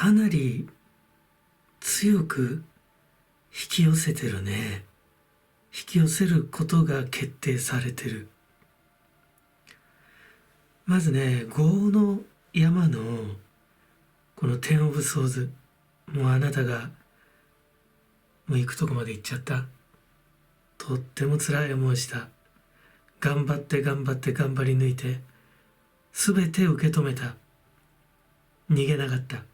かなり強く引き寄せてるね。引き寄せることが決定されてる。まずね、業の山のこの10オブソーズ、もうあなたがもう行くとこまで行っちゃった。とっても辛い思いした。頑張って頑張って頑張り抜いて、すべて受け止めた。逃げなかった。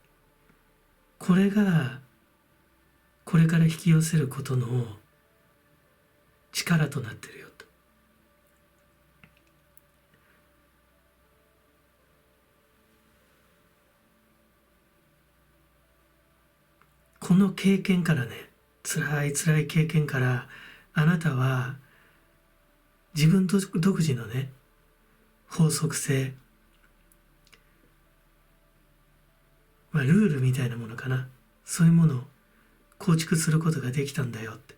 これがこれから引き寄せることの力となってるよと。この経験からね、辛い辛い経験からあなたは自分独自のね、法則性、ルールみたいなものかな、そういうものを構築することができたんだよって。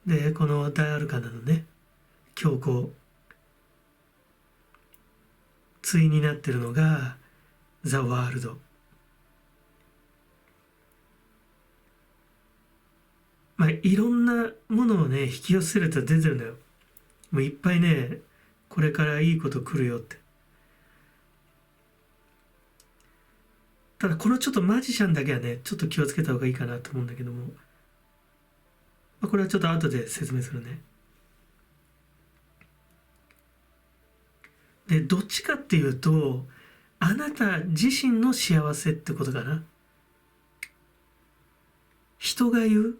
で、この大アルカナのね、教皇、対になってるのがザ・ワールド。いろんなものをね、引き寄せると出てるんだよ。もういっぱいね、これからいいこと来るよって。ただこのちょっとマジシャンだけはね、ちょっと気をつけた方がいいかなと思うんだけども、これはちょっと後で説明するね。で、どっちかっていうと、あなた自身の幸せってことかな。人が言う、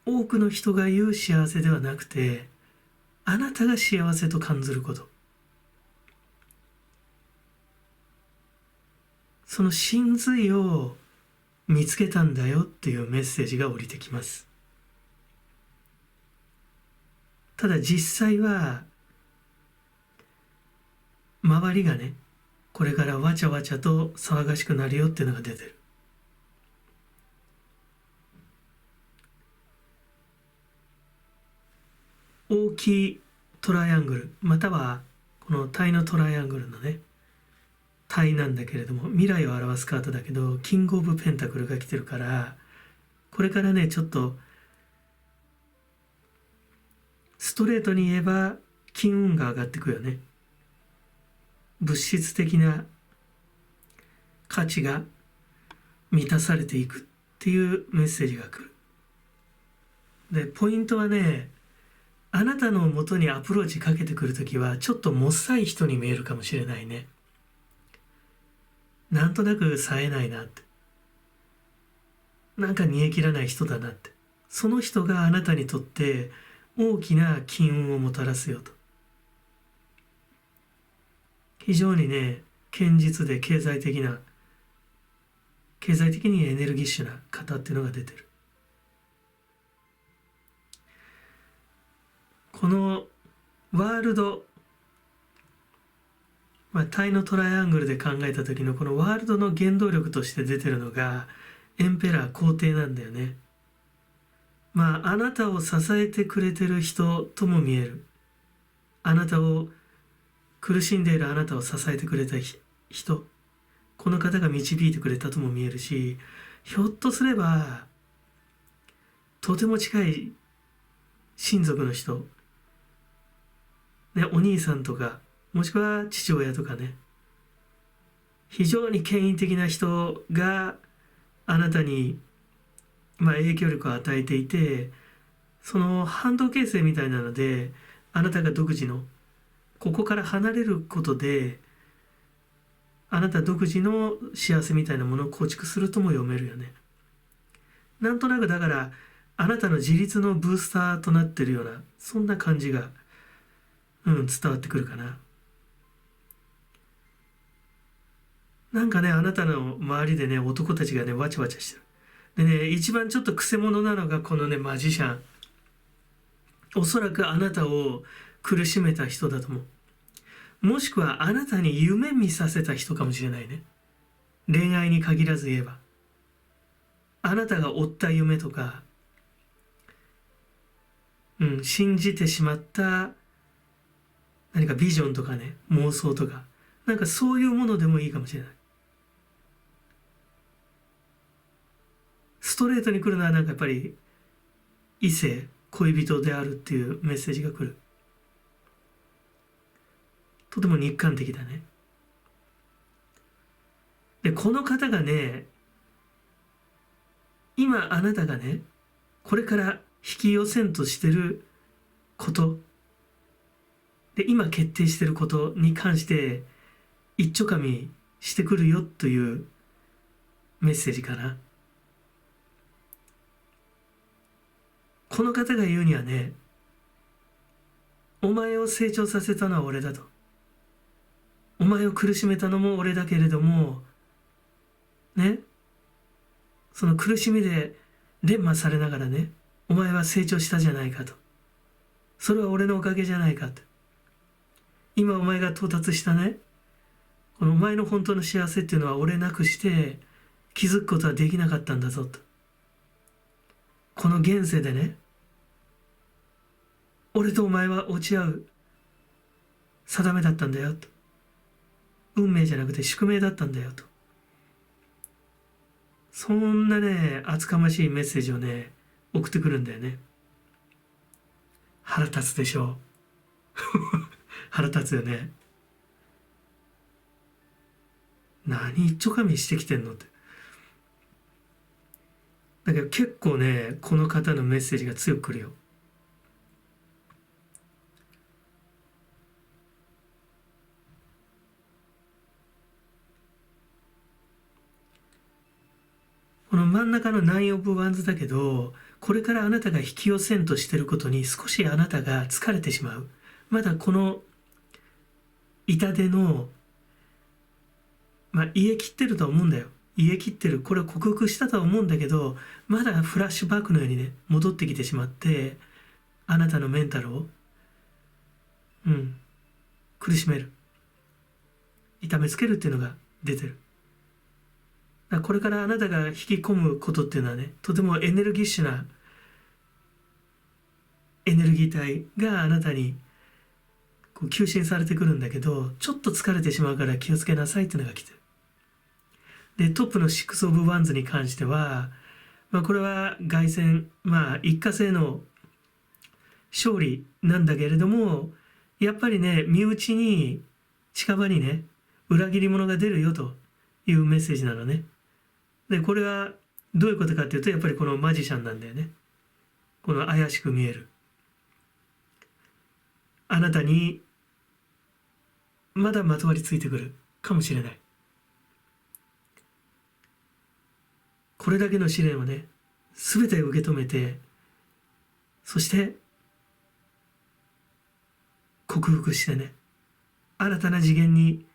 多くの人が言う幸せではなくて、あなたが幸せと感じること。その真髄を見つけたんだよっていうメッセージが降りてきます。ただ実際は、周りがね、これからわちゃわちゃと騒がしくなるよっていうのが出てる。大きいトライアングル、またはこのタイのトライアングルのね、タイなんだけれども、未来を表すカードだけど、キングオブペンタクルが来てるから、これからね、ちょっとストレートに言えば金運が上がってくよね。物質的な価値が満たされていくっていうメッセージが来る。で、ポイントはね、あなたの元にアプローチかけてくるときはちょっともっさい人に見えるかもしれないね。なんとなく冴えないなって、なんか煮え切らない人だなって、その人があなたにとって大きな金運をもたらすよと。非常にね、堅実で経済的にエネルギッシュな方っていうのが出てる。このワールド、タイのトライアングルで考えた時のこのワールドの原動力として出てるのがエンペラー皇帝なんだよね。あなたを支えてくれてる人とも見える。あなたを苦しんでいるあなたを支えてくれた人、この方が導いてくれたとも見えるし、ひょっとすればとても近い親族の人、ね、お兄さんとか、もしくは父親とかね、非常に権威的な人があなたに、影響力を与えていて、その反動形成みたいなので、あなたが独自のここから離れることで、あなた独自の幸せみたいなものを構築するとも読めるよね。なんとなくだから、あなたの自立のブースターとなってるような、そんな感じが、伝わってくるかな。なんかね、あなたの周りでね、男たちがね、わちゃわちゃしてる。でね、一番ちょっとくせ者なのがこのね、マジシャン。おそらくあなたを苦しめた人だと思う。もしくはあなたに夢見させた人かもしれないね。恋愛に限らず言えば。あなたが追った夢とか、信じてしまった何かビジョンとかね、妄想とか、なんかそういうものでもいいかもしれない。ストレートに来るのはなんかやっぱり異性、恋人であるっていうメッセージが来る。とても日韓的だね。で、この方がね、今あなたがね、これから引き寄せんとしてることで、今決定してることに関して一丁噛みしてくるよというメッセージかな。この方が言うにはね、お前を成長させたのは俺だと。お前を苦しめたのも俺だけれども、ね、その苦しみで連磨されながらね、お前は成長したじゃないかと。それは俺のおかげじゃないかと。今お前が到達したね、このお前の本当の幸せっていうのは俺なくして気づくことはできなかったんだぞと。この現世でね、俺とお前は落ち合う定めだったんだよと。運命じゃなくて宿命だったんだよと。そんなね、厚かましいメッセージをね、送ってくるんだよね。腹立つでしょう。腹立つよね。何一丁噛みしてきてんのって。だけど結構ね、この方のメッセージが強くくるよ。この真ん中の9オブワンズだけど、これからあなたが引き寄せんとしてることに少しあなたが疲れてしまう。まだこの痛手の、癒え切ってるとは思うんだよ。癒え切ってる。これを克服したとは思うんだけど、まだフラッシュバックのようにね、戻ってきてしまって、あなたのメンタルを、苦しめる。痛めつけるっていうのが出てる。これからあなたが引き込むことっていうのはね、とてもエネルギッシュなエネルギー体があなたにこう吸収されてくるんだけど、ちょっと疲れてしまうから気をつけなさいっていうのが来てる。で、トップの6オブワンズに関しては、これは凱旋、一過性の勝利なんだけれども、やっぱりね、身内に、近場にね、裏切り者が出るよというメッセージなのね。で、これはどういうことかっていうと、やっぱりこのマジシャンなんだよね。この怪しく見える。あなたにまだまとわりついてくるかもしれない。これだけの試練をね、すべて受け止めて、そして克服してね、新たな次元に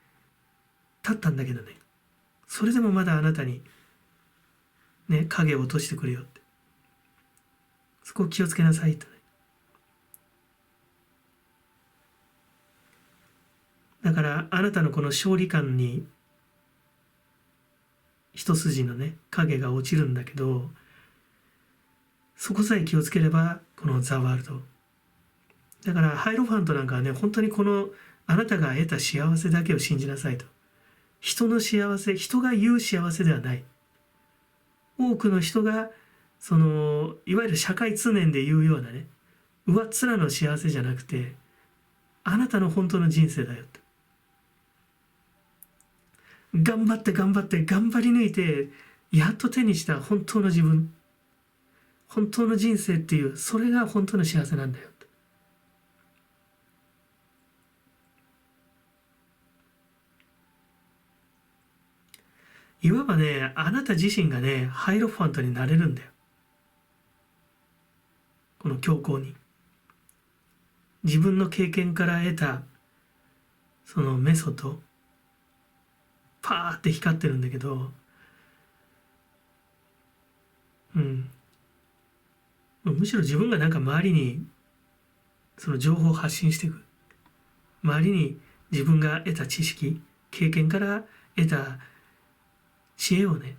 立ったんだけどね、それでもまだあなたにね、影を落としてくるよって。そこを気をつけなさいとね。だからあなたのこの勝利感に一筋のね、影が落ちるんだけど、そこさえ気をつければ、このザ・ワールド。だからハイロファントなんかはね、本当にこのあなたが得た幸せだけを信じなさいと。人の幸せ、人が言う幸せではない。多くの人がそのいわゆる社会通念で言うようなね、上っ面の幸せじゃなくて、あなたの本当の人生だよと。頑張って頑張って頑張り抜いてやっと手にした本当の自分、本当の人生っていう、それが本当の幸せなんだよと。いわばね、あなた自身がね、ハイロファントになれるんだよ。この教皇に。自分の経験から得たそのメソッド、パーって光ってるんだけど、むしろ自分がなんか周りにその情報を発信していく。周りに自分が得た知識、経験から得た知恵をね、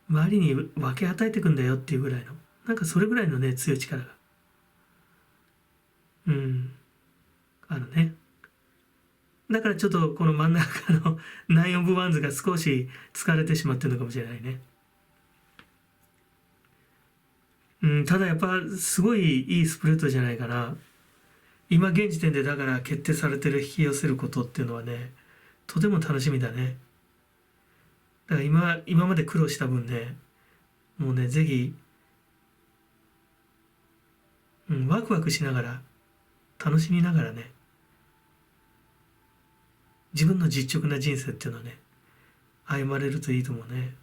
周りに分け与えていくんだよっていうぐらいの、なんかそれぐらいのね、強い力が。あのね。だからちょっとこの真ん中の9オブワンズが少し疲れてしまってるのかもしれないね。ただやっぱすごいいいスプレッドじゃないかな。今現時点でだから決定されてる引き寄せることっていうのはね、とても楽しみだね。だから今まで苦労した分ね、もうね、ぜひ、ワクワクしながら、楽しみながらね、自分の実直な人生っていうのはね、歩まれるといいと思うね。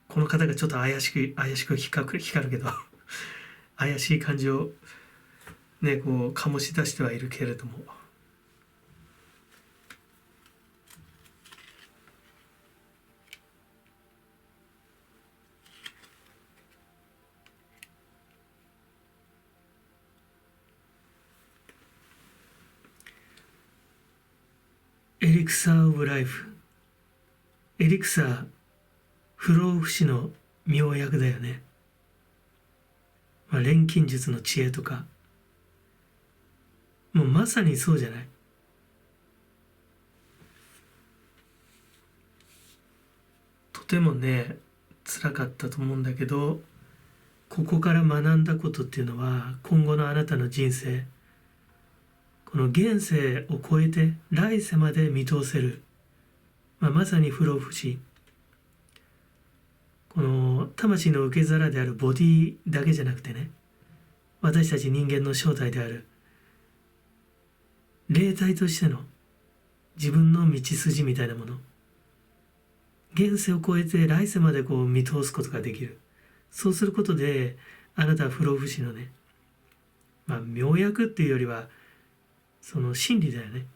この方がちょっと怪しく光るけど怪しい感じをね、こう醸し出してはいるけれども、エリクサー・オブ・ライフ、エリクサー不老不死の妙薬だよね。錬金術の知恵とか、もうまさにそうじゃない。とてもね、辛かったと思うんだけど、ここから学んだことっていうのは、今後のあなたの人生、この現世を超えて来世まで見通せる、まさに不老不死、この魂の受け皿であるボディだけじゃなくてね、私たち人間の正体である霊体としての自分の道筋みたいなもの、現世を超えて来世までこう見通すことができる。そうすることであなたは不老不死のね、妙薬っていうよりはその真理だよね。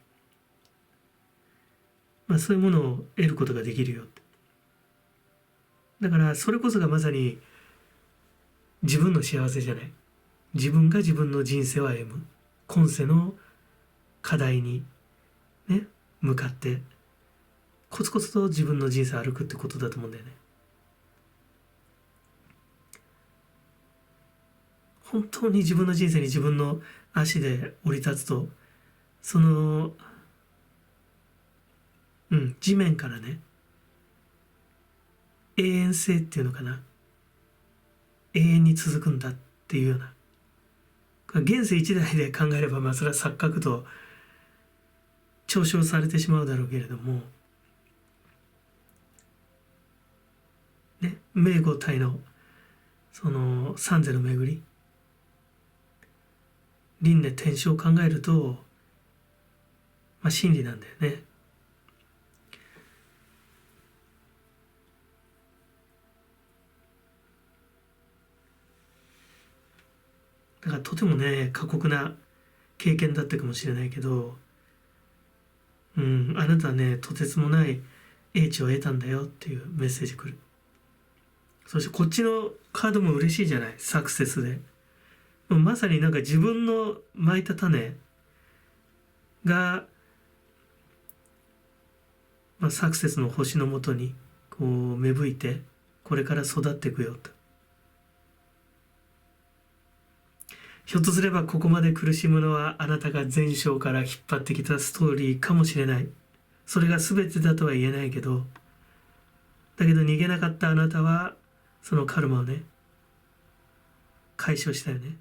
そういうものを得ることができるよって。だからそれこそがまさに自分の幸せじゃない。自分が自分の人生を歩む今世の課題にね向かってコツコツと自分の人生を歩くってことだと思うんだよね。本当に自分の人生に自分の足で降り立つと、その地面からね、永遠性っていうのかな、永遠に続くんだっていうような、現世一代で考えればそれは錯覚と嘲笑されてしまうだろうけれどもね、名五体のその三世の巡り、輪廻転生を考えると真理なんだよね。だからとてもね過酷な経験だったかもしれないけど、あなたはねとてつもない英知を得たんだよっていうメッセージ来る。そしてこっちのカードも嬉しいじゃない、サクセスで。まさになんか自分の蒔いた種が、サクセスの星のもとにこう芽吹いてこれから育っていくよと。ひょっとすればここまで苦しむのはあなたが前章から引っ張ってきたストーリーかもしれない。それが全てだとは言えないけど、だけど逃げなかったあなたはそのカルマをね解消したよね。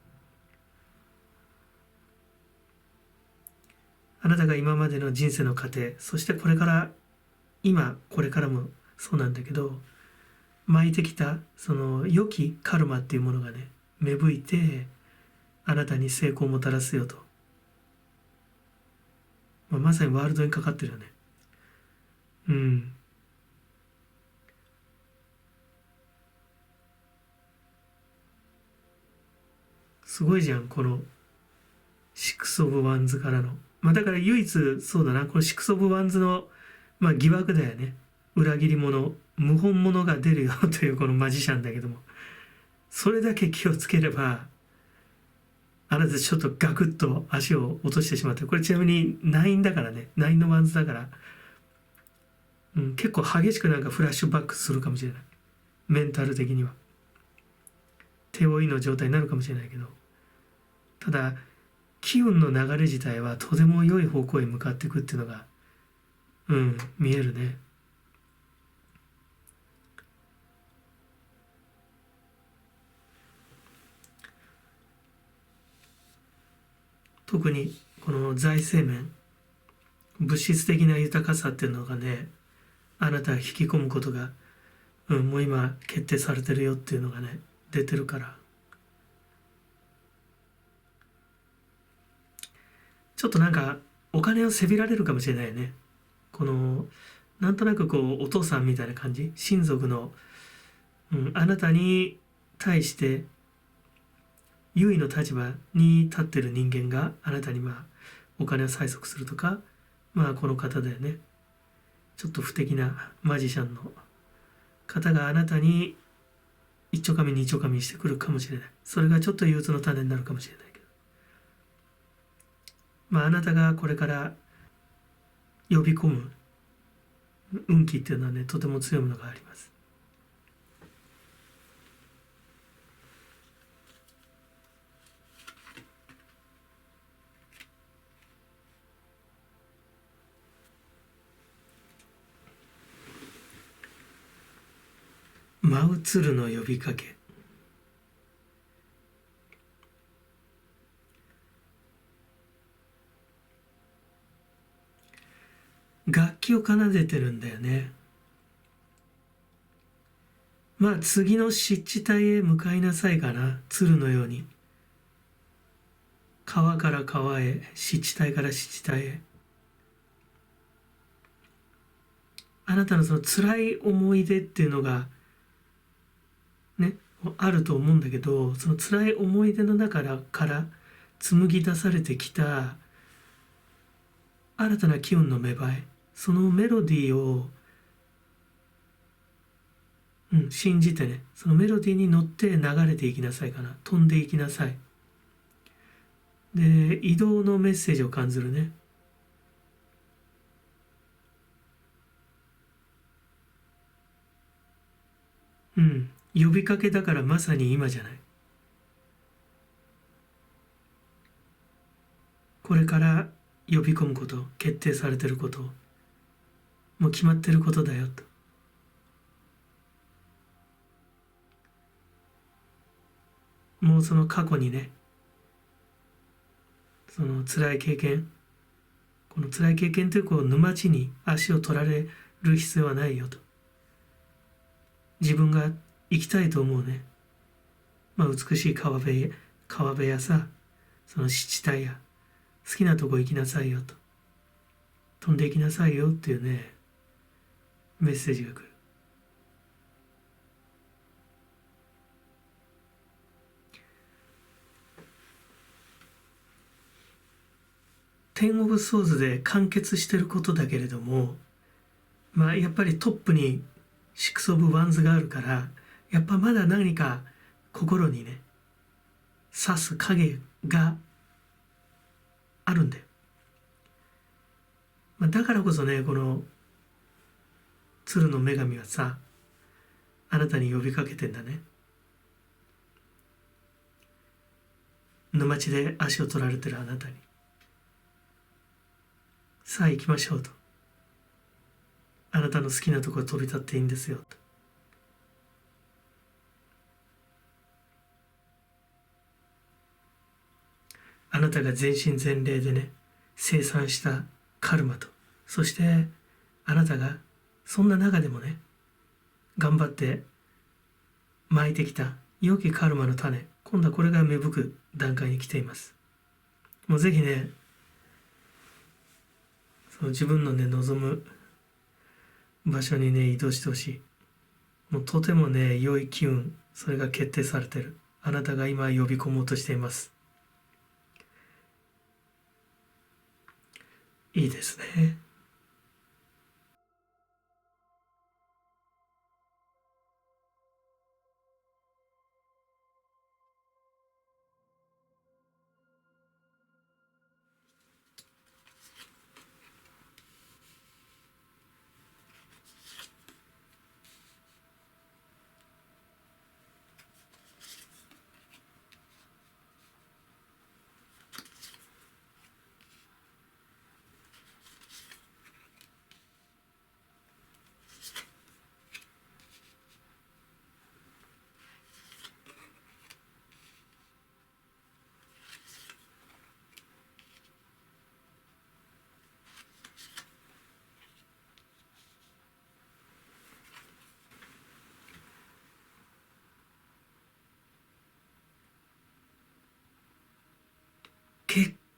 あなたが今までの人生の過程、そしてこれからこれからもそうなんだけど、巻いてきたその良きカルマっていうものがね芽吹いてあなたに成功をもたらすよと、まさにワールドにかかってるよね。すごいじゃん、このシックス・オブ・ワンズからの。だから唯一そうだな、このシックス・オブ・ワンズの、疑惑だよね。裏切り者、謀反者が出るよというこのマジシャンだけども、それだけ気をつければ、あなたちょっとガクッと足を落としてしまって、これちなみに9だからね、9のワンズだから、結構激しくなんかフラッシュバックするかもしれない。メンタル的には。手負いの状態になるかもしれないけど、ただ機運の流れ自体はとても良い方向へ向かっていくっていうのが、見えるね。特にこの財政面、物質的な豊かさっていうのがね、あなたが引き込むことが、もう今決定されてるよっていうのがね、出てるから。ちょっとなんかお金をせびられるかもしれないよね。このなんとなくこうお父さんみたいな感じ、親族の、あなたに対して優位の立場に立ってる人間があなたにお金を催促するとか、この方だよね。ちょっと不敵なマジシャンの方があなたに一丁紙二丁紙してくるかもしれない。それがちょっと憂鬱の種になるかもしれないけど、あなたがこれから呼び込む運気っていうのはね、とても強いものがあります。舞う鶴の呼びかけ。楽器を奏でてるんだよね。次の湿地帯へ向かいなさいかな。鶴のように川から川へ、湿地帯から湿地帯へ。あなたのその辛い思い出っていうのがね、あると思うんだけど、その辛い思い出の中から紡ぎ出されてきた新たな機運の芽生え、そのメロディーを、信じてね、そのメロディーに乗って流れていきなさいかな。飛んでいきなさい。で、移動のメッセージを感じるね。呼びかけだからまさに今じゃない。これから呼び込むこと、決定されてること、もう決まってることだよと。もうその過去にね、その辛い経験、この辛い経験という沼地に足を取られる必要はないよと。自分が行きたいと思うね、美しい川辺やさ、その湿地帯や好きなとこ行きなさいよと、飛んで行きなさいよっていうね、メッセージが来る。テン・オブ・ソーズで完結してることだけれども、やっぱりトップにシックス・オブ・ワンズがあるから、やっぱまだ何か心にね、刺す影があるんだよ。だからこそね、この鶴の女神はさ、あなたに呼びかけてんだね。沼地で足を取られてるあなたに、さあ行きましょうと。あなたの好きなところ飛び立っていいんですよと。あなたが全身全霊でね、生産したカルマと、そしてあなたがそんな中でもね、頑張って巻いてきた良きカルマの種、今度はこれが芽吹く段階に来ています。もうぜひね、その自分のね、望む場所にね、移動してほしい。もうとてもね、良い機運、それが決定されてる。あなたが今呼び込もうとしています。いいですね。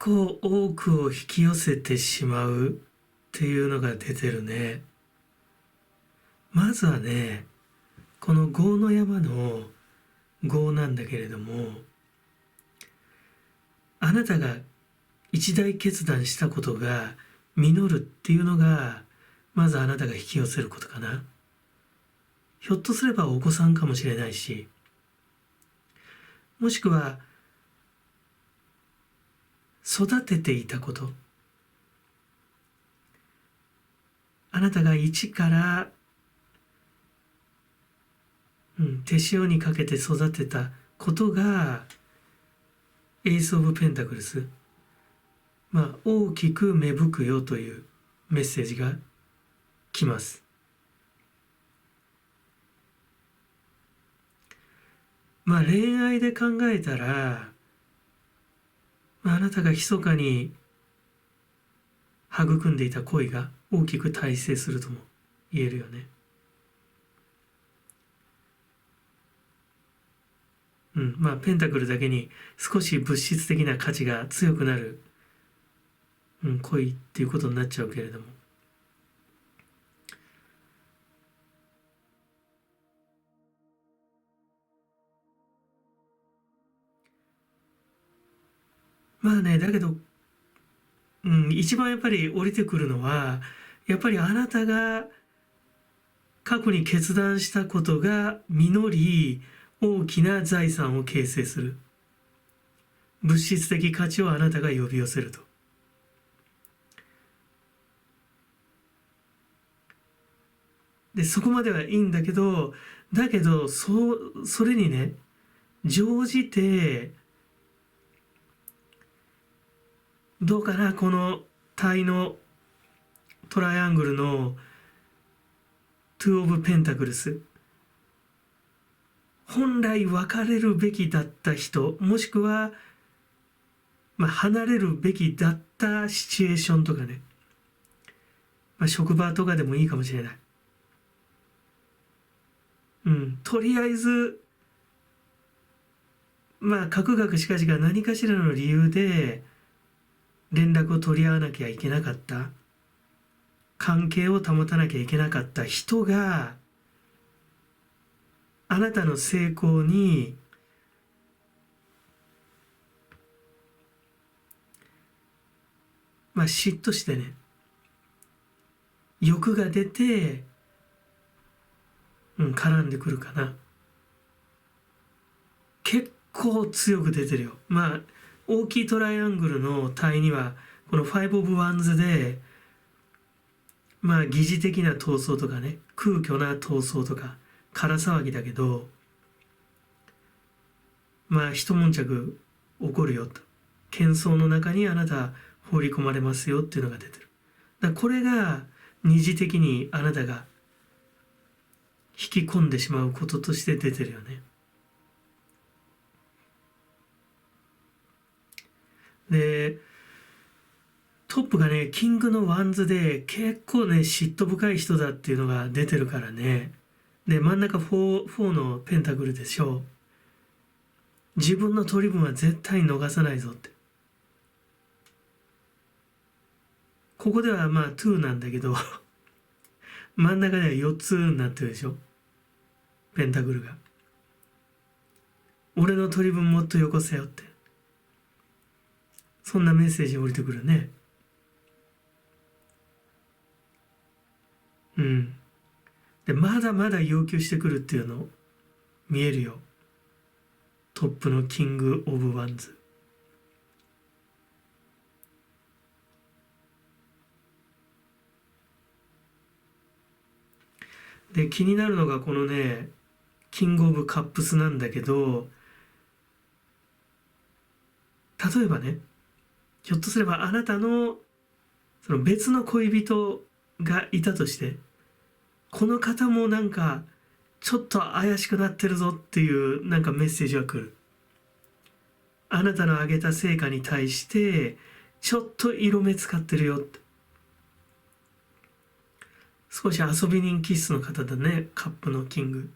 構多くを引き寄せてしまうっていうのが出てるね。まずはね、この業の山の業なんだけれども、あなたが一大決断したことが実るっていうのが、まずあなたが引き寄せることかな。ひょっとすればお子さんかもしれないし、もしくは育てていたこと、あなたが一から手塩にかけて育てたことがエース・オブ・ペンタクルス、大きく芽吹くよというメッセージが来ます。恋愛で考えたら、あなたが密かに育んでいた恋が大きく大成するとも言えるよね。ペンタクルだけに少し物質的な価値が強くなる、恋っていうことになっちゃうけれども、だけど、一番やっぱり降りてくるのは、やっぱりあなたが過去に決断したことが実り、大きな財産を形成する。物質的価値をあなたが呼び寄せると。で、そこまではいいんだけど、それにね、乗じて、どうかな、この体のトライアングルの2オブペンタクルス。本来別れるべきだった人、もしくは、離れるべきだったシチュエーションとかね、職場とかでもいいかもしれない。とりあえず、かくがくしかしが何かしらの理由で連絡を取り合わなきゃいけなかった、関係を保たなきゃいけなかった人が、あなたの成功に嫉妬してね、欲が出て、絡んでくるかな。結構強く出てるよ。大きいトライアングルの体にはこの5オブワンズで、疑似的な闘争とかね、空虚な闘争とか空騒ぎだけど、一悶着起こるよと、喧騒の中にあなた放り込まれますよっていうのが出てる。これが二次的にあなたが引き込んでしまうこととして出てるよね。で、トップがね、キングのワンズで結構ね、嫉妬深い人だっていうのが出てるからね。で、真ん中4のペンタクルでしょう。自分の取り分は絶対に逃さないぞって。ここでは2なんだけど、真ん中では4つになってるでしょ。ペンタクルが。俺の取り分もっとよこせよって。そんなメッセージ降りてくるね。で、まだまだ要求してくるっていうの見えるよ。トップのキング・オブ・ワンズ。で、気になるのがこのね、キング・オブ・カップスなんだけど、例えばね、ひょっとすればあなたのその別の恋人がいたとして、この方もちょっと怪しくなってるぞっていうメッセージが来る。あなたの挙げた成果に対してちょっと色目使ってるよって。少し遊び人気質の方だね、カップのキング。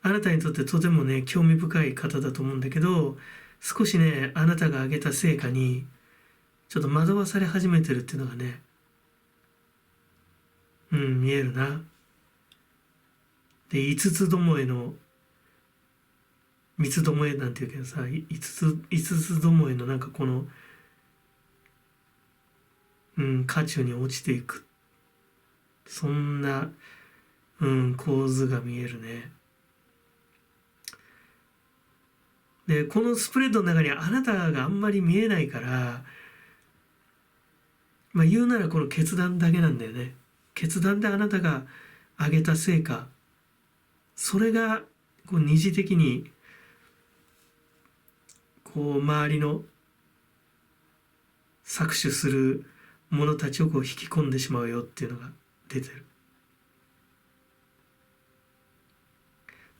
あなたにとってとてもね、興味深い方だと思うんだけど、少しね、あなたが挙げた成果にちょっと惑わされ始めてるっていうのがね、見えるな。で、五つどもえの、三つどもえなんていうけどさ、五つどもえのなんかこの、渦中に落ちていく。そんな、構図が見えるね。で、このスプレッドの中にあなたがあんまり見えないから、言うならこの決断だけなんだよね。決断であなたが上げた成果、それがこう二次的にこう周りの搾取する者たちをこう引き込んでしまうよっていうのが出てる。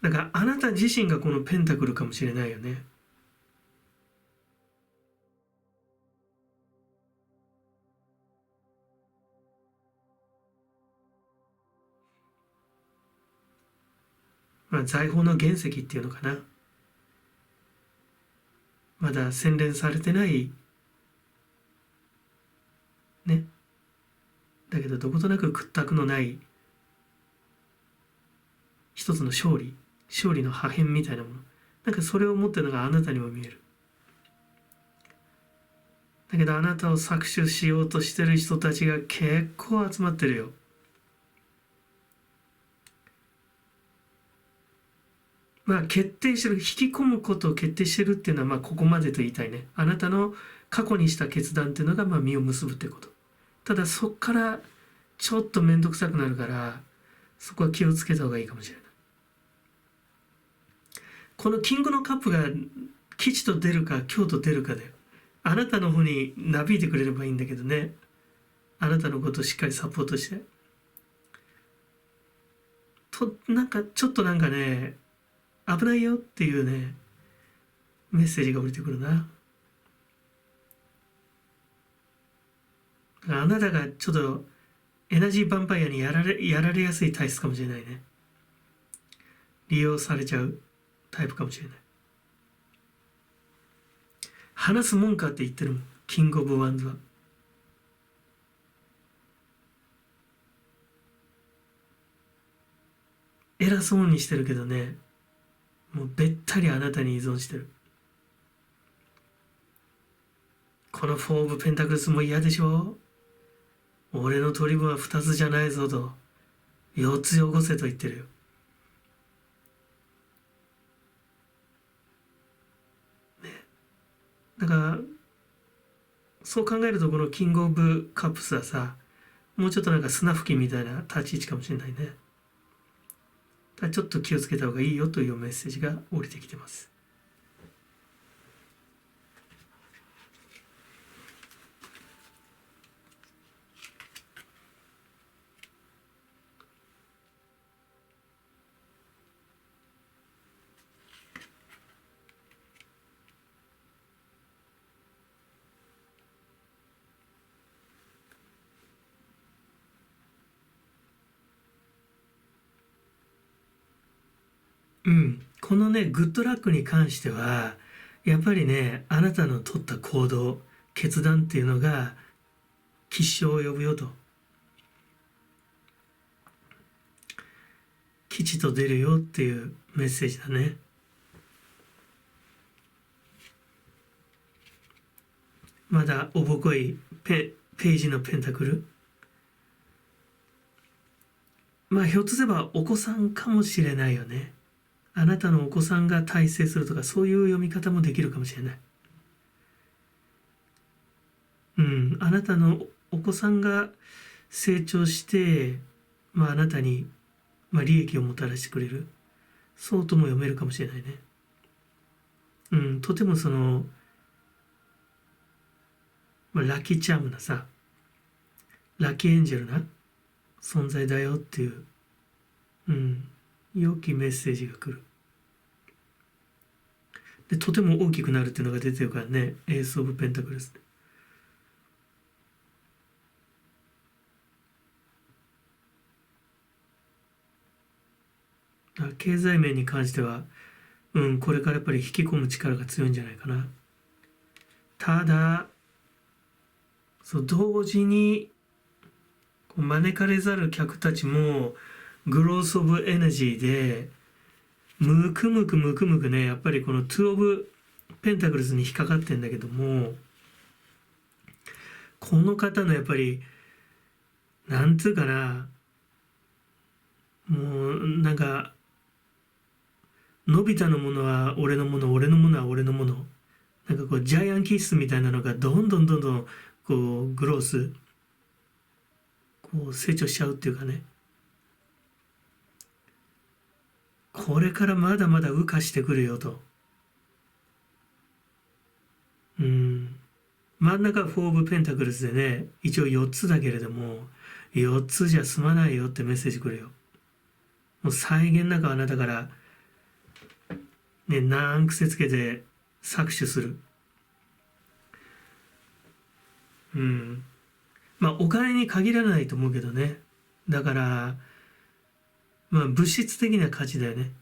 だからあなた自身がこのペンタクルかもしれないよね。財宝の原石っていうのかな。まだ洗練されてないね。だけどどことなく屈託のない一つの勝利の破片みたいなもの。なんかそれを持ってるのがあなたにも見える。だけどあなたを搾取しようとしてる人たちが結構集まってるよ。決定してる、引き込むことを決定してるっていうのはここまでと言いたいね。あなたの過去にした決断っていうのが実を結ぶってこと。ただそっからちょっと面倒くさくなるから、そこは気をつけた方がいいかもしれない。このキングのカップが吉と出るか凶と出るかで、あなたの方になびいてくれればいいんだけどね。あなたのことをしっかりサポートして。なんかちょっとなんかね、危ないよっていうね、メッセージが降りてくるな。あなたがちょっとエナジーヴァンパイアにやられやすい体質かもしれないね。利用されちゃうタイプかもしれない。話すもんかって言ってるもん、キングオブワンズは。偉そうにしてるけどね、もうべったりあなたに依存してる。このフォー・オブ・ペンタクルスも嫌でしょ。俺の取り分は2つじゃないぞと、4つよこせと言ってるよ。だからそう考えるとこのキングオブカップスはさ、もうちょっとなんか砂吹きみたいな立ち位置かもしれないね。だからちょっと気をつけた方がいいよというメッセージが降りてきてます。このね、グッドラックに関しては、やっぱりね、あなたの取った行動、決断っていうのが、吉祥を呼ぶよと。吉と出るよっていうメッセージだね。まだおぼこいページのペンタクル。ひょっとすればお子さんかもしれないよね。あなたのお子さんが大成するとか、そういう読み方もできるかもしれない。あなたのお子さんが成長して、あなたに、利益をもたらしてくれる。そうとも読めるかもしれないね。とてもその、ラッキーチャームなさ、ラッキーエンジェルな存在だよっていう、良きメッセージが来る。で、とても大きくなるっていうのが出てるからね、エース・オブ・ペンタクルス。経済面に関しては、これからやっぱり引き込む力が強いんじゃないかな。ただ、同時に招かれざる客たちもグロース・オブ・エナジーでムクムクね、やっぱりこの2オブ・ペンタクルズに引っかかってんだけども、この方のやっぱりなんつうかな、もうなんかのび太のものは俺のもの、俺のものは俺のもの、なんかこうジャイアンキッスみたいなのがどんどんこうグロースこう成長しちゃうっていうかね、これからまだまだ羽化してくるよと。真ん中は4オブペンタクルズでね、一応4つだけれども、4つじゃ済まないよってメッセージくるよ。もう際限なくあなたからね、難癖つけて搾取する。まあお金に限らないと思うけどね。だからまあ物質的な価値だよね。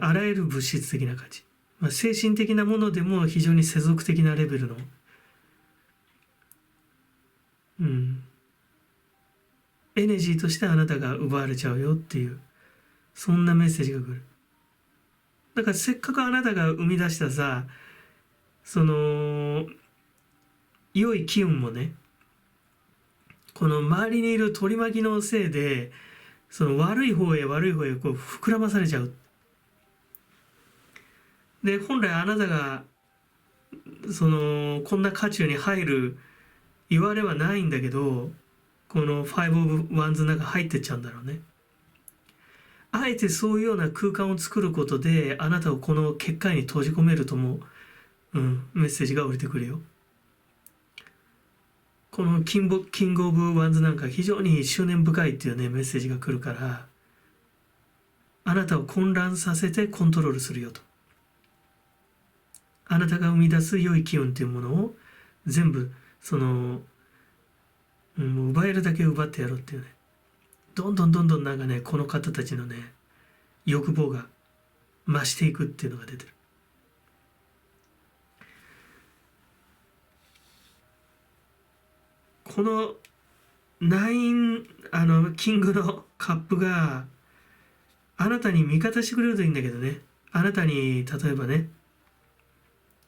あらゆる物質的な価値、まあ、精神的なものでも非常に世俗的なレベルのエネジーとしてあなたが奪われちゃうよっていう、そんなメッセージが来る。だからせっかくあなたが生み出したさ、その良い機運もね、この周りにいる取り巻きのせいでその悪い方へこう膨らまされちゃう。で本来あなたがこんな渦中に入る言われはないんだけど、この5 of Wands の中入ってっちゃうんだろうね。あえてそういうような空間を作ることであなたをこの結界に閉じ込めるとも、メッセージが降りてくるよ。このキングオブワンズなんか非常に執念深いっていうねメッセージが来るから、あなたを混乱させてコントロールするよと。あなたが生み出す良い機運っていうものを全部奪えるだけ奪ってやろうっていうね、どんどんなんかね、この方たちのね欲望が増していくっていうのが出てる。このキングのカップがあなたに味方してくれるといいんだけどね。あなたに例えばね、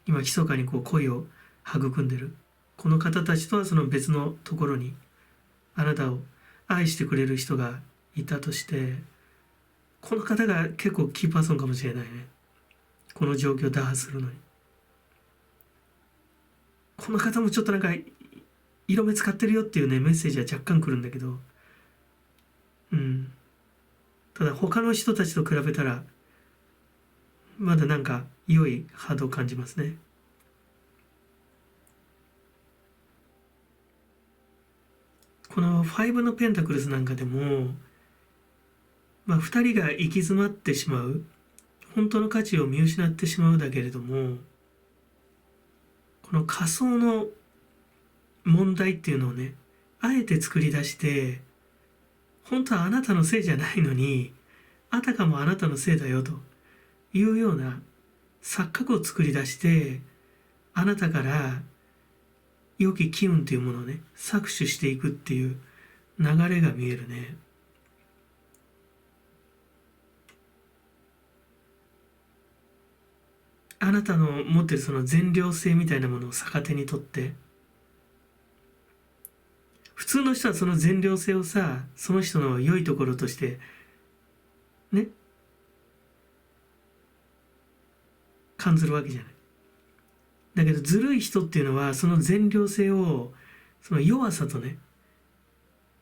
今密かにこう恋を育んでるこの方たちとはその別のところにあなたを愛してくれる人がいたとして、この方が結構キーパーソンかもしれないね、この状況を打破するのに。この方もちょっとなんか色目使ってるよっていうねメッセージは若干来るんだけど、ただ他の人たちと比べたらまだなんか良い波動を感じますね。この5のペンタクルズなんかでも、2人が行き詰まってしまう、本当の価値を見失ってしまうだけれども、この仮想の問題っていうのをねあえて作り出して、本当はあなたのせいじゃないのにあたかもあなたのせいだよというような錯覚を作り出して、あなたから良き機運というものをね搾取していくっていう流れが見えるね。あなたの持ってるその善良性みたいなものを逆手にとって、普通の人はその善良性をさ、その人の良いところとしてね感じるわけじゃない。だけどずるい人っていうのはその善良性をその弱さとね、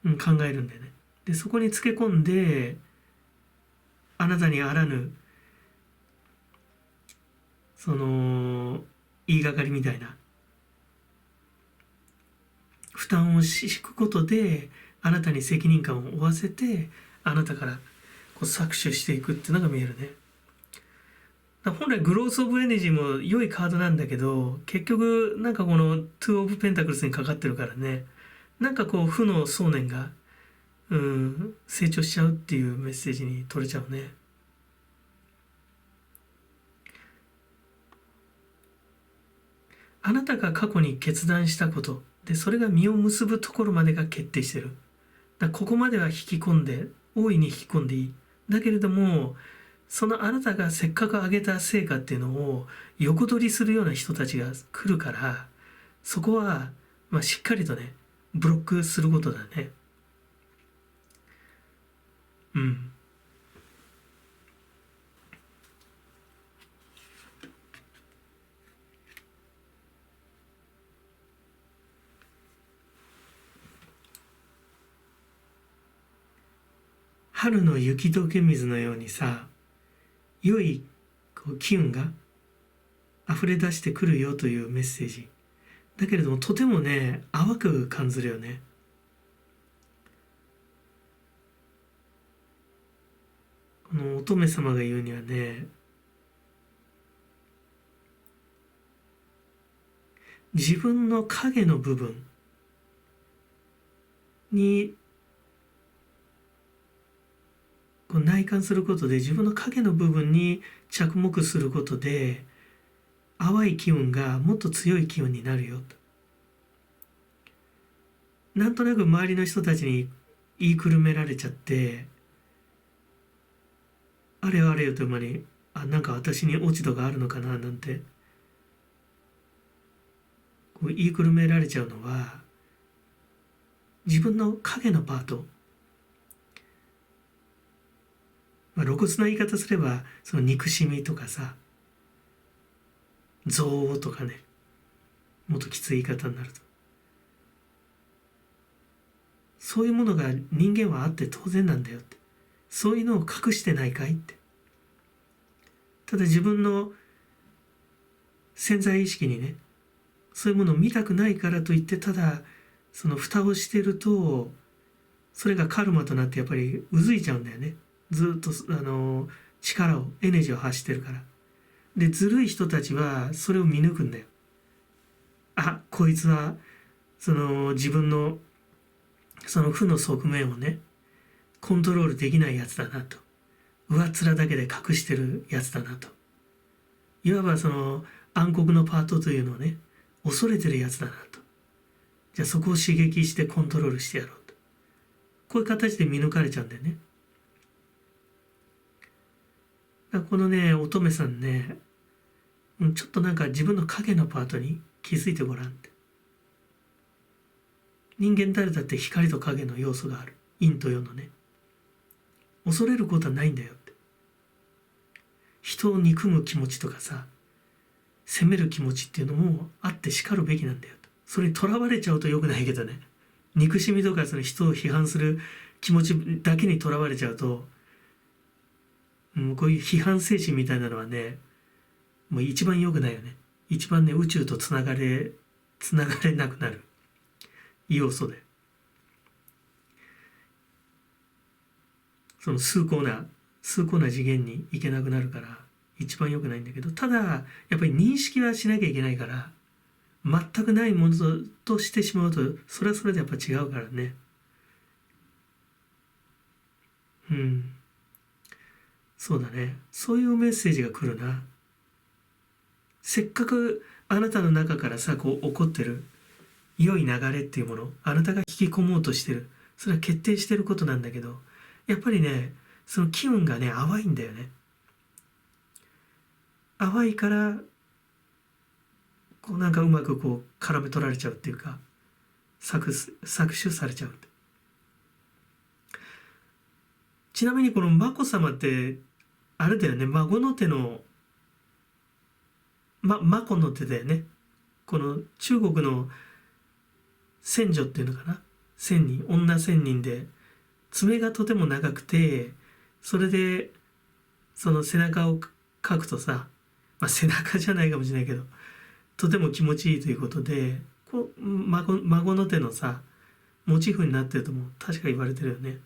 考えるんだよね。でそこにつけ込んで、あなたにあらぬ言いがかりみたいな負担を敷くことであなたに責任感を負わせて、あなたからこう搾取していくっていうのが見えるね。本来グロース・オブ・エネジーも良いカードなんだけど、結局なんかこの2オブ・ペンタクルスにかかってるからね、なんかこう負の想念が成長しちゃうっていうメッセージに取れちゃうね。あなたが過去に決断したことで、それが実を結ぶところまでが決定してる。ここまでは引き込んで、大いに引き込んでいい。だけれども、そのあなたがせっかく上げた成果っていうのを横取りするような人たちが来るから、そこは、しっかりとね、ブロックすることだね。うん。春の雪解け水のようにさ、良い機運が溢れ出してくるよというメッセージ。だけれどもとてもね、淡く感じるよね。この乙女様が言うにはね、自分の影の部分に内観することで、自分の影の部分に着目することで、淡い気運がもっと強い気運になるよと。なんとなく周りの人たちに言いくるめられちゃって、あれよあれよという間に、なんか私に落ち度があるのかななんて言いくるめられちゃうのは、自分の影のパート、露骨な言い方すれば、その憎しみとかさ、憎悪とかね、もっときつい言い方になると、そういうものが人間はあって当然なんだよって、そういうのを隠してないかいって。ただ自分の潜在意識にね、そういうものを見たくないからといって、ただその蓋をしてると、それがカルマとなってやっぱりうずいちゃうんだよね。ずっと力をエネルギーを発してるから。で、ずるい人たちはそれを見抜くんだよ。こいつはその自分のその負の側面をね、コントロールできないやつだなと。上っ面だけで隠してるやつだなと。いわばその暗黒のパートというのをね、恐れてるやつだなと。じゃあそこを刺激してコントロールしてやろうと。こういう形で見抜かれちゃうんだよね。だからこのね、乙女さんね、ちょっとなんか自分の影のパートに気づいてごらんって。人間誰だって光と影の要素がある。陰と陽のね。恐れることはないんだよって。人を憎む気持ちとかさ、責める気持ちっていうのもあってしかるべきなんだよと。それにとらわれちゃうと良くないけどね。憎しみとかその人を批判する気持ちだけにとらわれちゃうと、こういう批判精神みたいなのはね、もう一番良くないよね。一番ね、宇宙とつながれなくなる要素で。その崇高な次元に行けなくなるから、一番良くないんだけど、ただ、やっぱり認識はしなきゃいけないから、全くないものとしてしまうと、それはそれでやっぱ違うからね。そうだね。そういうメッセージが来るな。せっかくあなたの中からさ、起こってる良い流れっていうもの、あなたが引き込もうとしてる、それは決定してることなんだけど、やっぱりね、その機運がね、淡いんだよね。淡いから、なんかうまく絡め取られちゃうっていうか、搾取されちゃう。ちなみにこの眞子さまって、あれだよね、孫の手の、眞子の手だよね。この中国の仙女っていうのかな、女仙人で、爪がとても長くて、それでその背中を描くとさ、背中じゃないかもしれないけど、とても気持ちいいということで、孫の手のさ、モチーフになってるとも確か言われてるよね。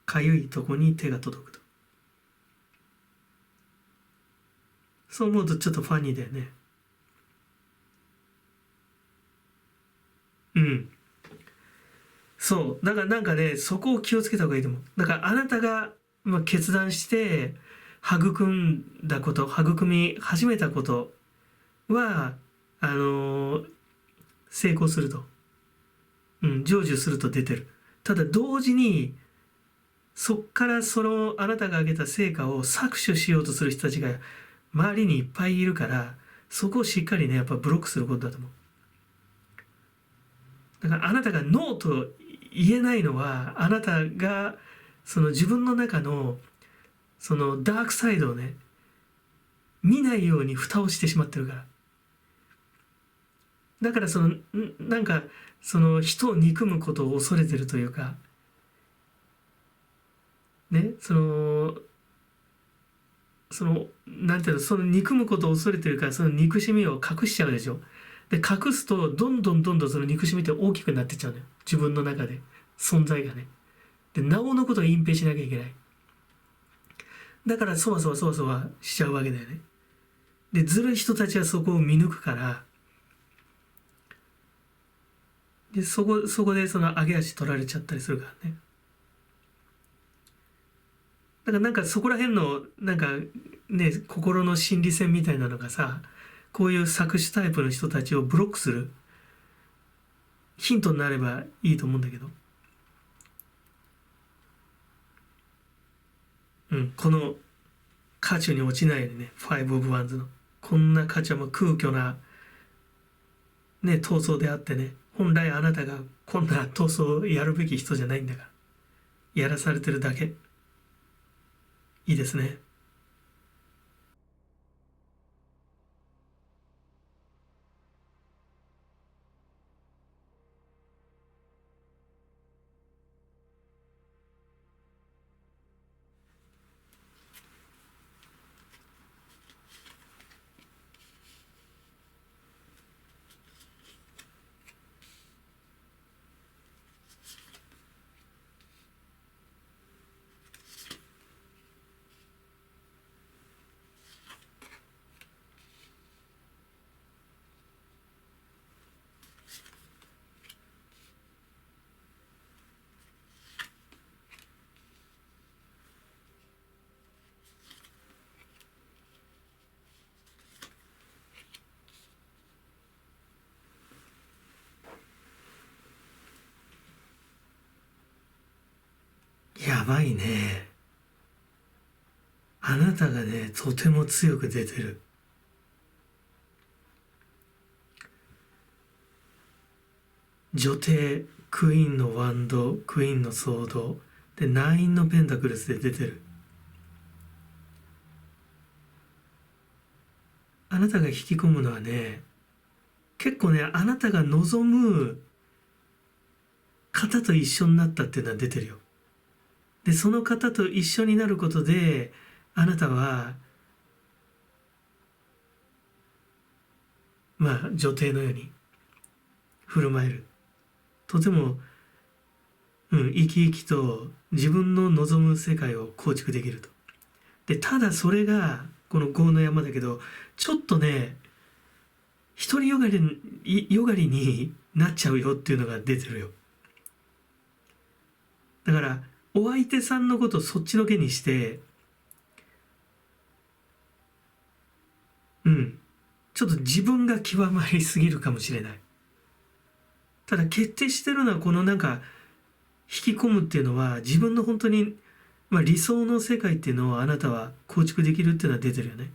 かゆいとこに手が届くと。そう思うとちょっとファニーだよね。そう。だからなんかね、そこを気をつけた方がいいと思う。だからあなたが、決断して育んだこと、育み始めたことは、あのー成功すると。成就すると出てる。ただ同時に、そっからそのあなたが挙げた成果を搾取しようとする人たちが周りにいっぱいいるから、そこをしっかりね、やっぱブロックすることだと思う。だからあなたがノーと言えないのは、あなたがその自分の中のそのダークサイドをね、見ないように蓋をしてしまってるから。だからなんかその人を憎むことを恐れてるというか、ね、なんていうの、その憎むことを恐れてるから、その憎しみを隠しちゃうでしょ。で、隠すと、どんどんどんどんその憎しみって大きくなってっちゃうのよ。自分の中で。存在がね。で、なおのことを隠蔽しなきゃいけない。だから、そわそわそわそわしちゃうわけだよね。で、ずるい人たちはそこを見抜くから、で、そこでその上げ足取られちゃったりするからね。だからなんかそこら辺の、なんかね、心の心理戦みたいなのがさ、こういう搾取タイプの人たちをブロックするヒントになればいいと思うんだけど。この渦中に落ちないでね、ファイブオブワンズの。こんな価値はもう空虚な、ね、闘争であってね、本来あなたがこんな闘争をやるべき人じゃないんだから、やらされてるだけ。いいですね。やばいね。あなたがね、とても強く出てる。女帝、クイーンのワンド、クイーンのソード、で、ナインのペンタクルスで出てる。あなたが引き込むのはね、結構ね、あなたが望む方と一緒になったっていうのは出てるよ。で、その方と一緒になることで、あなたは、女帝のように振る舞える。とても、生き生きと自分の望む世界を構築できると。で、ただそれが、この業の山だけど、ちょっとね、独りよがりになっちゃうよっていうのが出てるよ。だから、お相手さんのことをそっちのけにして、ちょっと自分が極まりすぎるかもしれない。ただ決定してるのはこのなんか引き込むっていうのは自分の本当に、理想の世界っていうのをあなたは構築できるっていうのは出てるよね。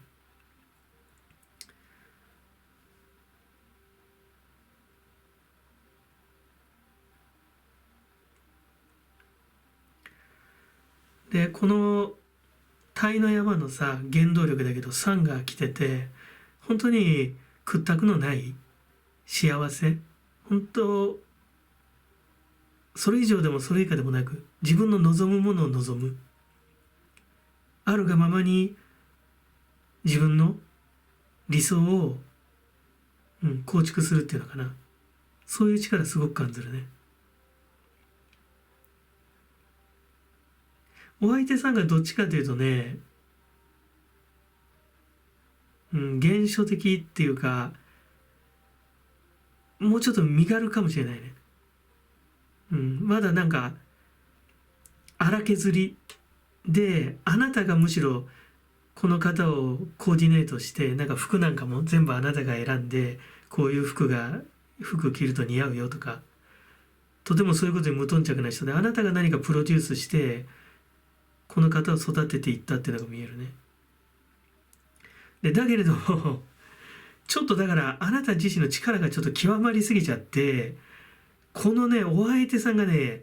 で、このタの山のさ、原動力だけど酸が来てて、本当に屈託のない幸せ、本当、それ以上でもそれ以下でもなく、自分の望むものを望む。あるがままに自分の理想を、構築するっていうのかな。そういう力すごく感じるね。お相手さんがどっちかというとね、原初的っていうか、もうちょっと身軽かもしれないね。まだなんか荒削りで、あなたがむしろこの方をコーディネートして、なんか服なんかも全部あなたが選んで、こういう服着ると似合うよとか、とてもそういうことに無頓着な人で、あなたが何かプロデュースしてこの方を育てていったっていうのが見えるね。でだけれどもちょっとだからあなた自身の力がちょっと極まりすぎちゃって、このねお相手さんがね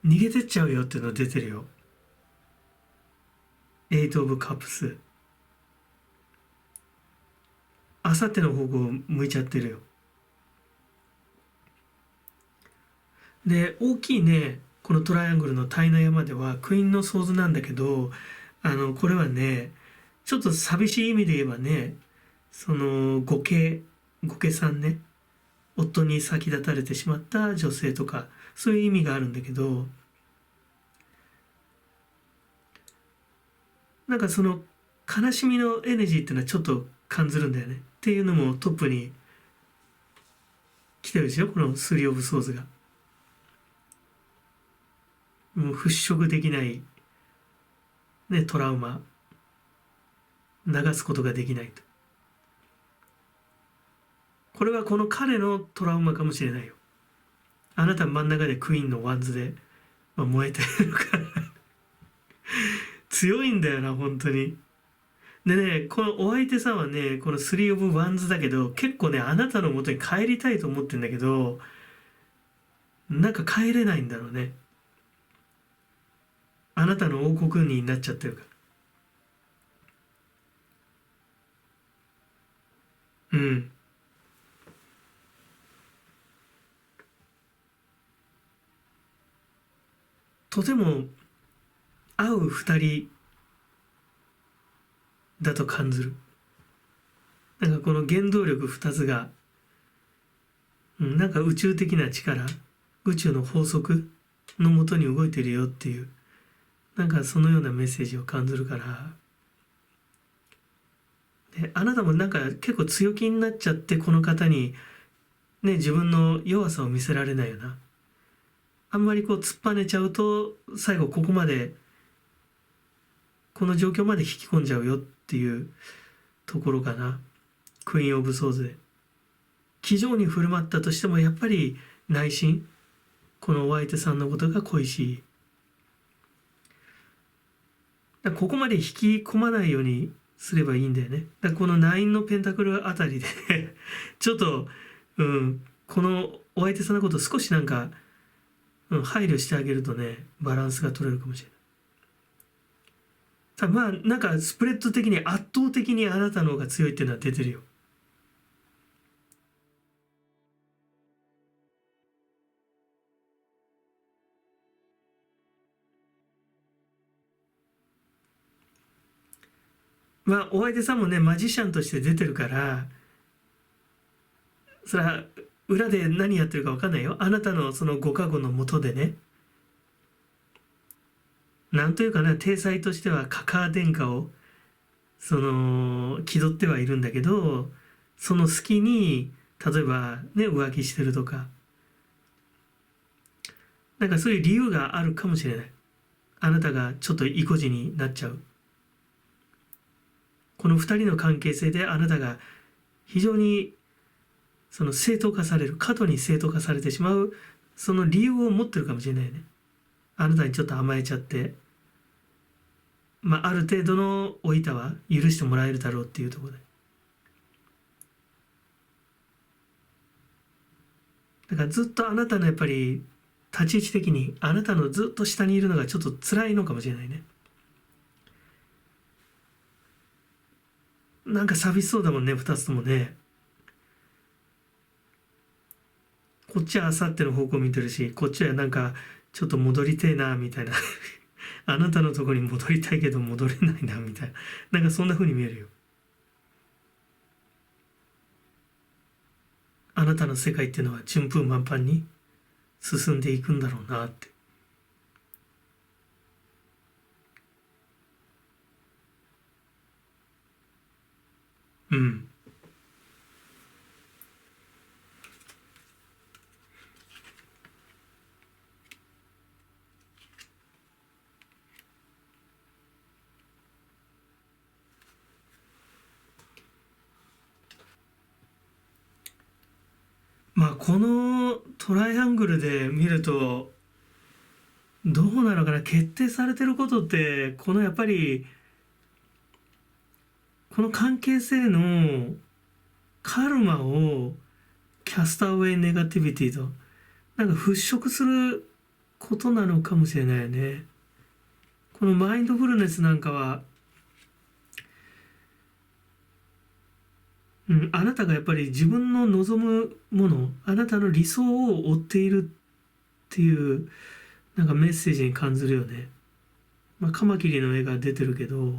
逃げてっちゃうよっていうの出てるよ。エイト・オブ・カップス、あさっての方向を向いちゃってるよ。で大きいねこのトライアングルのタイの山ではクイーンの想像なんだけど、これはねちょっと寂しい意味で言えばね、その御家さんね、夫に先立たれてしまった女性とかそういう意味があるんだけど、なんかその悲しみのエネジーっていうのはちょっと感じるんだよねっていうのもトップに来てるでしょ、このスリー・オブ・ソーズが。もう払拭できない、ね、トラウマ、流すことができないと。これはこの彼のトラウマかもしれないよ。あなた真ん中でクイーンのワンズで、燃えてるから強いんだよな本当に。でねこのお相手さんはねこのスリー・オブ・ワンズだけど、結構ねあなたの元に帰りたいと思ってんだけど、なんか帰れないんだろうね。あなたの王国になっちゃってるから。とても合う二人だと感じる。なんかこの原動力二つが、なんか宇宙的な力、宇宙の法則のもとに動いてるよっていう、なんかそのようなメッセージを感じるから。であなたもなんか結構強気になっちゃって、この方にね自分の弱さを見せられないよな。あんまりこう突っぱねちゃうと最後ここまでこの状況まで引き込んじゃうよっていうところかな。クイーン・オブ・ソーズで気丈に振る舞ったとしても、やっぱり内心このお相手さんのことが恋しい。ここまで引き込まないようにすればいいんだよね。このナインのペンタクルあたりでちょっと、このお相手さんのことを少しなんか、配慮してあげるとねバランスが取れるかもしれない。まあなんかスプレッド的に圧倒的にあなたの方が強いっていうのは出てるよ。まあお相手さんもねマジシャンとして出てるから、それは裏で何やってるか分かんないよ。あなたのそのご加護のもとでね、なんというかな、体裁としてはカカア殿下をその気取ってはいるんだけど、その隙に例えばね浮気してるとか、なんかそういう理由があるかもしれない。あなたがちょっと意固地になっちゃう。この二人の関係性であなたが非常にその正当化される、過度に正当化されてしまう、その理由を持ってるかもしれないよね。あなたにちょっと甘えちゃって、ある程度のおいたは許してもらえるだろうっていうところで。だからずっとあなたのやっぱり立ち位置的にあなたのずっと下にいるのがちょっと辛いのかもしれないね。なんか寂しそうだもんね、二つともね。こっちはあさっての方向見てるし、こっちはなんかちょっと戻りてえなみたいなあなたのとこに戻りたいけど戻れないなみたいな、なんかそんな風に見えるよ。あなたの世界っていうのは順風満帆に進んでいくんだろうなって。うん。このトライアングルで見るとどうなのかな、決定されてることって、このやっぱりこの関係性のカルマをキャストアウェイネガティビティとなんか払拭することなのかもしれないよね。このマインドフルネスなんかは、あなたがやっぱり自分の望むもの、あなたの理想を追っているっていうなんかメッセージに感じるよね。カマキリの絵が出てるけど、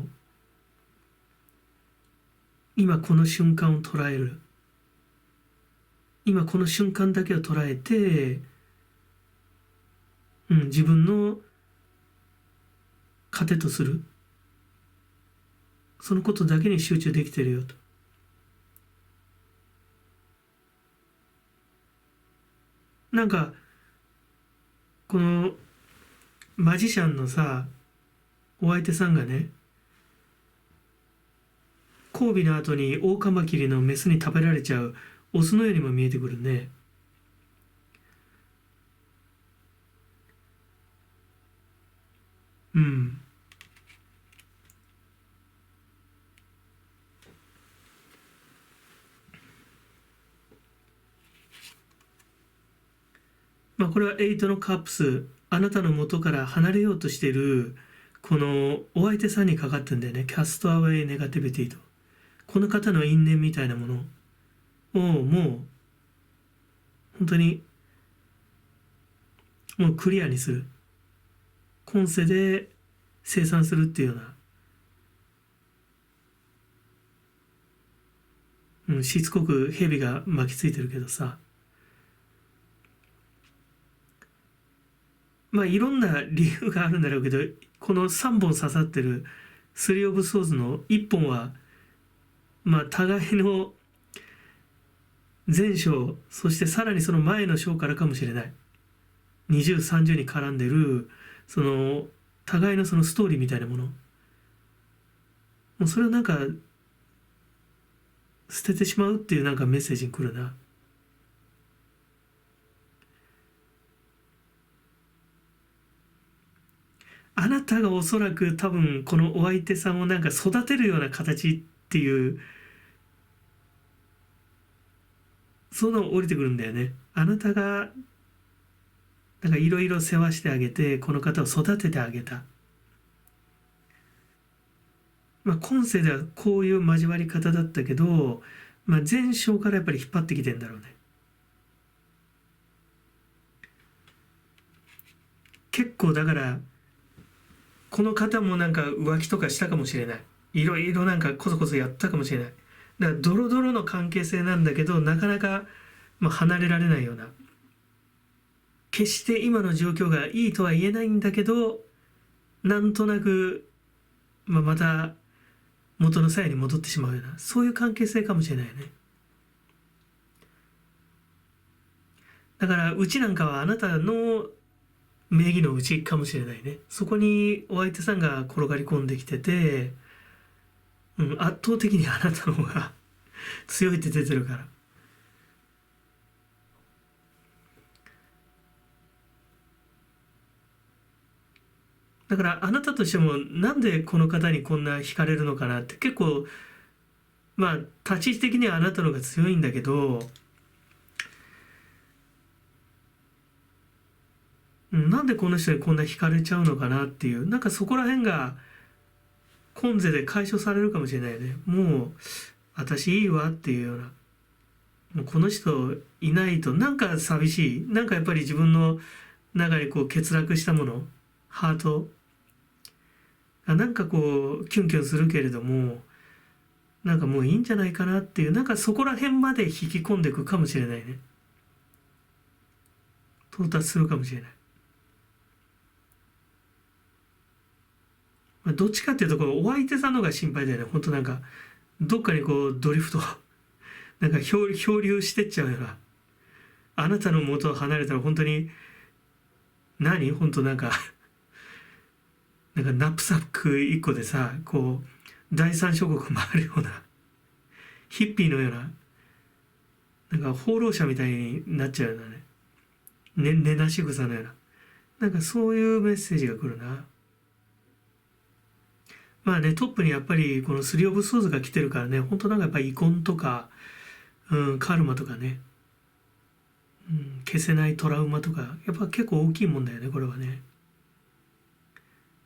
今この瞬間を捉える、今この瞬間だけを捉えて、自分の糧とする、そのことだけに集中できてるよと。なんかこのマジシャンのさ、お相手さんがね、交尾の後にオオカマキリのメスに食べられちゃうオスのようにも見えてくるね。これは8のカップス、あなたの元から離れようとしているこのお相手さんにかかってんだよね。キャストアウェイネガティビティと、この方の因縁みたいなものをもう本当にもうクリアにする、今世で生産するっていうような、しつこく蛇が巻きついてるけどさ、いろんな理由があるんだろうけど、この3本刺さってるスリー・オブ・ソーズの1本は互いの前章、そしてさらにその前の章からかもしれない。20、30に絡んでるその互いのそのストーリーみたいなもの、もうそれをなんか捨ててしまうっていうなんかメッセージに来るな。あなたがおそらく多分このお相手さんをなんか育てるような形っていう、その降りてくるんだよね。あなたがなんかいろいろ世話してあげて、この方を育ててあげた。今世ではこういう交わり方だったけど、前章からやっぱり引っ張ってきてんだろうね。結構だからこの方もなんか浮気とかしたかもしれない。いろいろなんかこそこそやったかもしれない。だからドロドロの関係性なんだけど、なかなか離れられないような。決して今の状況がいいとは言えないんだけど、なんとなく、また元の鞘に戻ってしまうような、そういう関係性かもしれないよね。だからうちなんかはあなたの名義のうちかもしれないね。そこにお相手さんが転がり込んできてて、圧倒的にあなたの方が強いって出てるから。だからあなたとしてもなんでこの方にこんな惹かれるのかなって、結構立ち位置的にはあなたの方が強いんだけど、なんでこの人にこんな惹かれちゃうのかなっていう、なんかそこら辺が今世で解消されるかもしれないよね。もう私いいわっていうような、もうこの人いないとなんか寂しい、なんかやっぱり自分の中にこう欠落したもの、ハートがなんかこうキュンキュンするけれども、なんかもういいんじゃないかなっていう、なんかそこら辺まで引き込んでいくかもしれないね。到達するかもしれない。どっちかっていうとこうお相手さんの方が心配だよね。本当なんかどっかにこうドリフトなんか漂流してっちゃうような、あなたの元を離れたら本当に本当なんかナップサック一個でさ、こう第三諸国回るようなヒッピーのような、なんか放浪者みたいになっちゃうようなね、根なし草のような、なんかそういうメッセージが来るな。まあね、トップにやっぱりこのスリー・オブ・ソーズが来てるからね、本当なんかやっぱ遺恨とか、カルマとかね、消せないトラウマとか、やっぱ結構大きいもんだよね、これはね。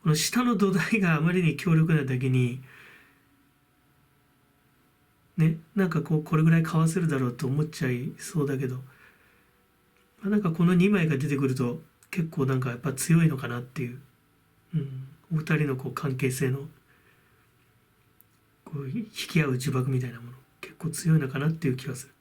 この下の土台があまりに強力なだけに、ね、なんかこれぐらいかわせるだろうと思っちゃいそうだけど、なんかこの2枚が出てくると結構なんかやっぱ強いのかなっていう、お二人の関係性の引き合う呪縛みたいなもの結構強いのかなっていう気がする。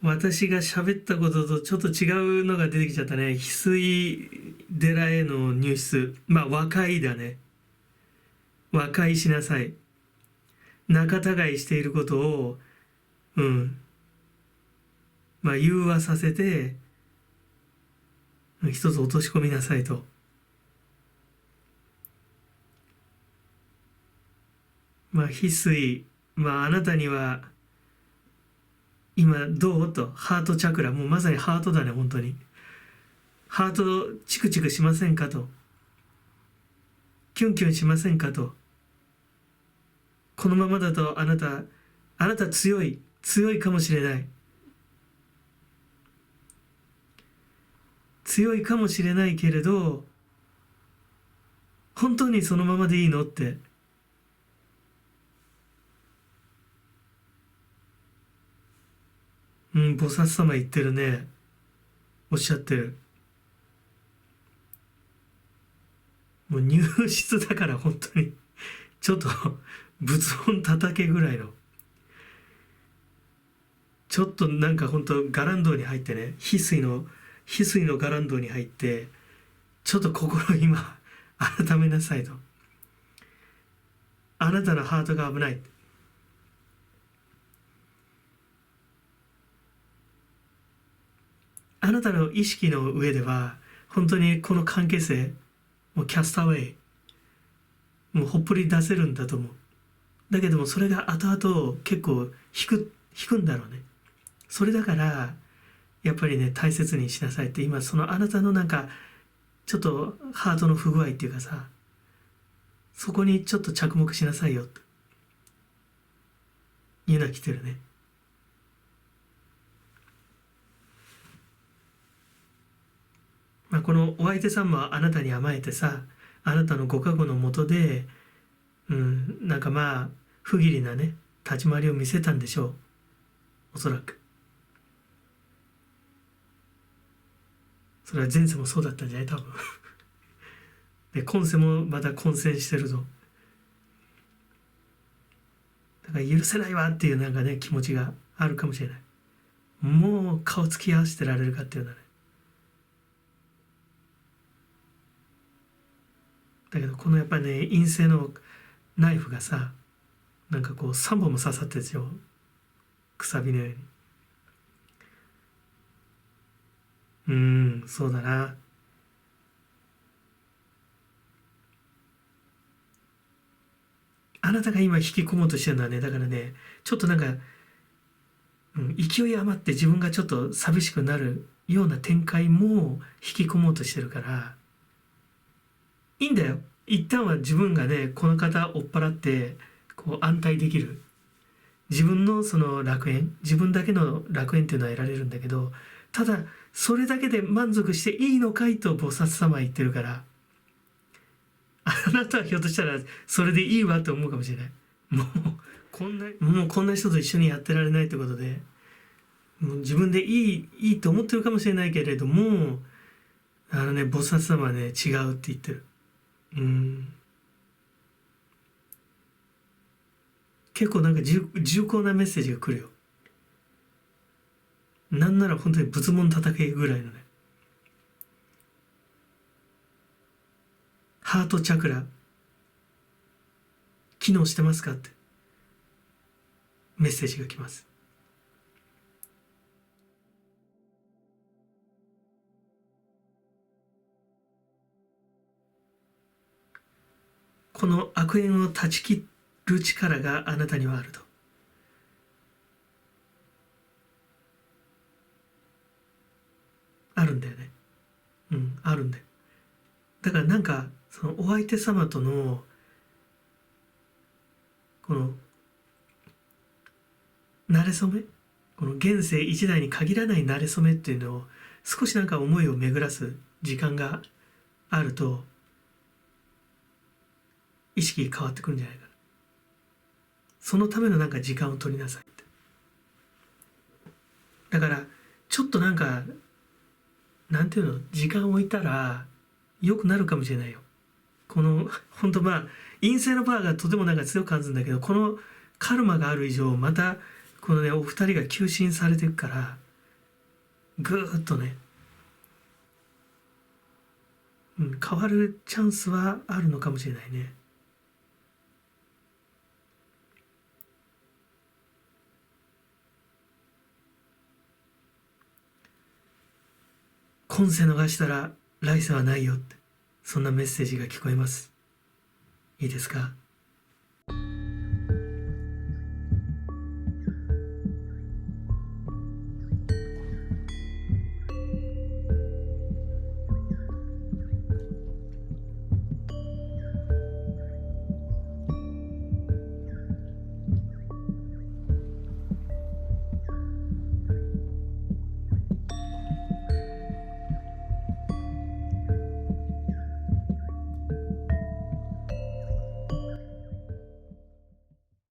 私が喋ったこととちょっと違うのが出てきちゃったね。翡翠寺への入室。まあ和解だね。和解しなさい。仲違いしていることを、まあ融和させて、一つ落とし込みなさいと。まあ翡翠、まああなたには、今どうと、ハートチャクラ、もうまさにハートだね、本当に。ハートチクチクしませんかと。キュンキュンしませんかと。このままだとあなた強いかもしれない。強いかもしれないけれど、本当にそのままでいいのって。菩薩様言ってるね。おっしゃってる。もう入室だから本当に、ちょっと仏音叩けぐらいの。ちょっとなんか本当伽藍堂に入ってね、翡翠の伽藍堂に入って、ちょっと心今、改めなさいと。あなたのハートが危ない。あなたの意識の上では、本当にこの関係性、もうキャスターウェイ、もうほっぽり出せるんだと思う。だけどもそれが後々結構引くんだろうね。それだから、やっぱりね、大切にしなさいって、今そのあなたのなんか、ちょっとハートの不具合っていうかさ、そこにちょっと着目しなさいよっていうのは来てるね。まあ、このお相手さんもあなたに甘えてさ、あなたのご加護のもとで、なんかまあ不義理なね立ち回りを見せたんでしょう、おそらく。それは前世もそうだったんじゃない、多分。で今世もまた混戦してるぞ。だから許せないわっていうなんかね気持ちがあるかもしれない。もう顔つき合わせてられるかっていうのはね。だけどこのやっぱりね陰性のナイフがさ、なんか3本も刺さってるんですよ、くさびのように。そうだな。あなたが今引き込もうとしてるのはね、だからね、ちょっとなんか、勢い余って自分がちょっと寂しくなるような展開も引き込もうとしてるから、いいんだよ。一旦は自分がね、この方追っ払って、安泰できる。自分のその楽園、自分だけの楽園っていうのは得られるんだけど、ただ、それだけで満足していいのかいと菩薩様は言ってるから、あなたはひょっとしたらそれでいいわと思うかもしれない。もうこんな人と一緒にやってられないってことで、もう自分でいいと思ってるかもしれないけれども、菩薩様はね違うって言ってる。結構なんか重厚なメッセージが来るよ。なんなら本当に仏門叩けぐらいのね。ハートチャクラ機能してますかってメッセージが来ます。この悪縁を断ち切る力があなたにはあると。あるんだよね。あるんだよ。だからなんかそのお相手様とのこの馴れ初め、この現世一代に限らない馴れ初めっていうのを少しなんか思いを巡らす時間があると意識変わってくるんじゃないかな。そのためのなんか時間を取りなさいって。だからちょっとなんかなんていうの、時間を置いたら良くなるかもしれないよ。この本当陰性のパワーがとてもなんか強く感じるんだけど、このカルマがある以上またこのねお二人が吸収されていくからぐーっとね、変わるチャンスはあるのかもしれないね。今世逃したら来世はないよって、そんなメッセージが聞こえます。いいですか？